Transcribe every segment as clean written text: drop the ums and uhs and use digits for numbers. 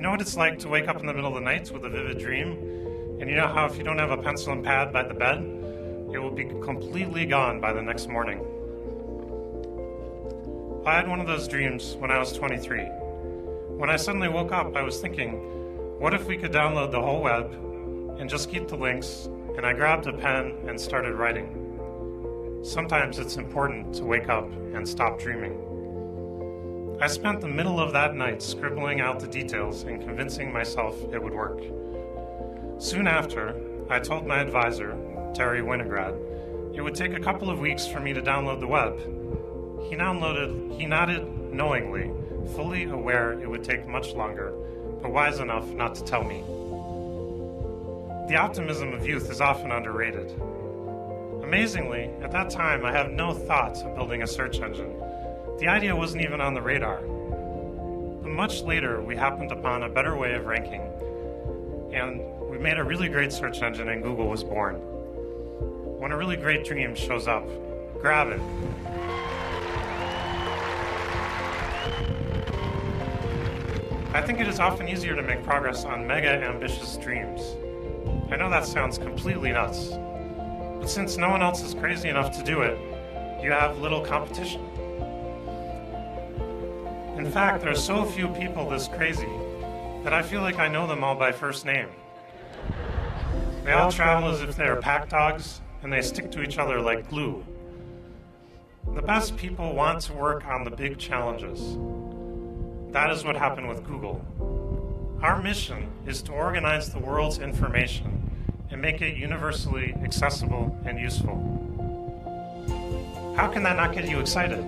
know what it's like to wake up in the middle of the night with a vivid dream? And you know how if you don't have a pencil and pad by the bed, it will be completely gone by the next morning. I had one of those dreams when I was 23. When I suddenly woke up, I was thinking, what if we could download the whole web and just keep the links? And I grabbed a pen and started writing. Sometimes it's important to wake up and stop dreaming. I spent the middle of that night scribbling out the details and convincing myself it would work. Soon after, I told my advisor, Terry Winograd, it would take a couple of weeks for me to download the web. He nodded knowingly, fully aware it would take much longer, but wise enough not to tell me. The optimism of youth is often underrated. Amazingly, at that time, I had no thoughts of building a search engine. The idea wasn't even on the radar. But much later, we happened upon a better way of ranking, and we made a really great search engine, and Google was born. When a really great dream shows up, grab it. I think it is often easier to make progress on mega ambitious dreams. I know that sounds completely nuts, but since no one else is crazy enough to do it, you have little competition. In fact, there are so few people this crazy that I feel like I know them all by first name. They all travel as if they are pack dogs, and they stick to each other like glue. The best people want to work on the big challenges. That is what happened with Google. Our mission is to organize the world's information and make it universally accessible and useful. How can that not get you excited?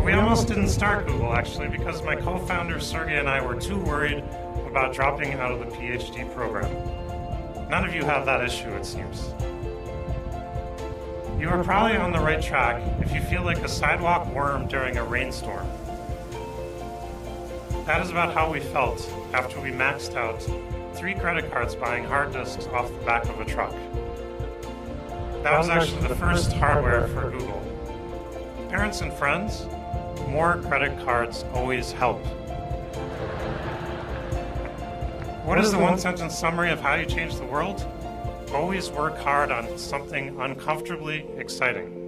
We almost didn't start Google, actually, because my co-founder Sergey and I were too worried about dropping out of the PhD program. None of you have that issue, it seems. You are probably on the right track if you feel like a sidewalk worm during a rainstorm. That is about how we felt after we maxed out 3 credit cards buying hard disks off the back of a truck. That was actually the first hardware for Google. Parents and friends, more credit cards always help. What is the one-sentence summary of how you change the world? Always work hard on something uncomfortably exciting.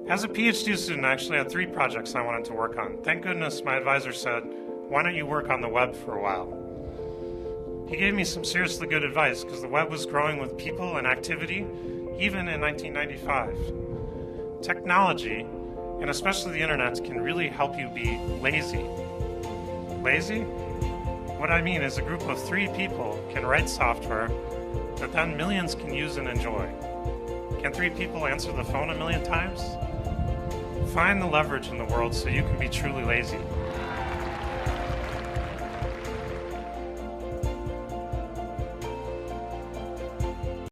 As a PhD student, I actually had 3 projects I wanted to work on. Thank goodness my advisor said, why don't you work on the web for a while? He gave me some seriously good advice because the web was growing with people and activity, even in 1995. Technology, and especially the internet, can really help you be lazy. Lazy? What I mean is a group of 3 people can write software that then millions can use and enjoy. Can 3 people answer the phone 1 million times? Find the leverage in the world so you can be truly lazy.